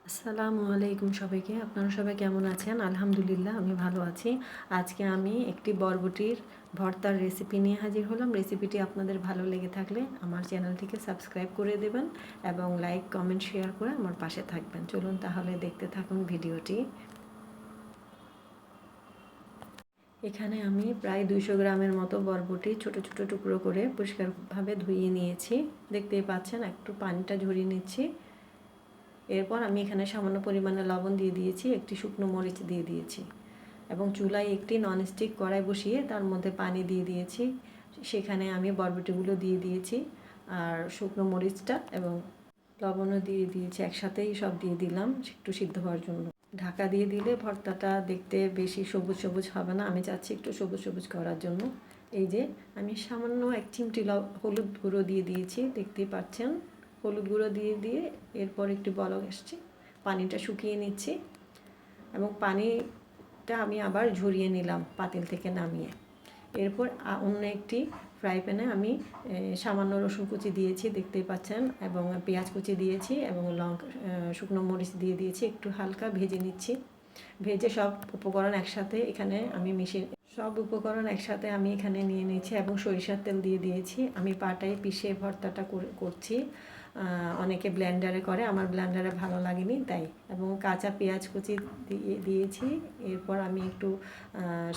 আসসালামু আলাইকুম সবাইকে। আপনারা সবাই কেমন আছেন? আলহামদুলিল্লাহ আমি ভালো আছি। আজকে আমি একটি বরবটির ভর্তার রেসিপি নিয়ে হাজির হলাম। রেসিপিটি আপনাদের ভালো লেগে থাকলে আমার চ্যানেলটিকে সাবস্ক্রাইব করে দেবেন এবং লাইক, কমেন্ট, শেয়ার করে আমার পাশে থাকবেন। চলুন তাহলে দেখতে থাকুন ভিডিওটি। এখানে আমি প্রায় 200 গ্রামের মতো বরবটি ছোট ছোট টুকরো করে পরিষ্কারভাবে ধুয়ে নিয়েছি। দেখতেই পাচ্ছেন একটু পানিটা ঝরিয়ে নিচ্ছি। এরপর আমি এখানে সামান্য পরিমাণে লবণ দিয়ে দিয়েছি, একটি শুকনো মরিচ দিয়ে দিয়েছি এবং চুলায় একটি ননস্টিক কড়াই বসিয়ে তার মধ্যে পানি দিয়ে দিয়েছি। সেখানে আমি বরবটিগুলো দিয়ে দিয়েছি আর শুকনো মরিচটা এবং লবণও দিয়ে দিয়েছি, একসাথেই সব দিয়ে দিলাম একটু সিদ্ধ হওয়ার জন্য। ঢাকা দিয়ে দিলে ভর্তাটা দেখতে বেশি সবুজ সবুজ হবে না, আমি চাচ্ছি একটু সবুজ সবুজ করার জন্য। এই যে আমি সামান্য 1 চিমটি হলুদ গুঁড়ো দিয়ে দিয়েছি, দেখতেই পাচ্ছেন। হলুদ গুঁড়ো দিয়ে এরপর একটু বলক এসছে, পানিটা শুকিয়ে নিচ্ছি এবং পানিটা আমি আবার ঝরিয়ে নিলাম পাতিল থেকে নামিয়ে। এরপর অন্য একটি ফ্রাই প্যানে আমি সামান্য রসুন কুচি দিয়েছি, দেখতেই পাচ্ছেন, এবং পেঁয়াজ কুচি দিয়েছি এবং শুকনো মরিচ দিয়ে দিয়েছি। একটু হালকা ভেজে নিচ্ছি। ভেজে সব উপকরণ একসাথে এখানে নিয়ে নিয়েছি এবং সরিষার তেল দিয়ে দিয়েছি। আমি পাটায় পিষে ভর্তাটা করছি। অনেকে ব্লেন্ডারে করে, আমার ব্লেন্ডারে ভালো লাগেনি তাই। এবং কাঁচা পেঁয়াজ কুচি দিয়েছি। এরপর আমি একটু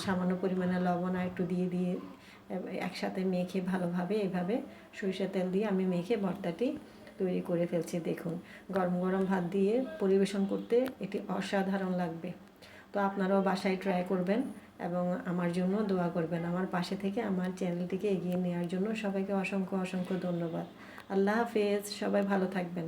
সামান্য পরিমাণে লবণ আর একটু দিয়ে একসাথে মেখে ভালোভাবে এভাবে সরিষার তেল দিয়ে আমি মেখে ভর্তাটি তৈরি করে ফেলছি। দেখুন, গরম গরম ভাত দিয়ে পরিবেশন করতে এটি অসাধারণ লাগবে। তো আপনারাও বাসায় ট্রাই করবেন এবং আমার জন্য দোয়া করবেন। আমার পাশে থেকে আমার চ্যানেলটিকে এগিয়ে নেওয়ার জন্য সবাইকে অসংখ্য অসংখ্য ধন্যবাদ। আল্লাহ হাফেজ, সবাই ভালো থাকবেন।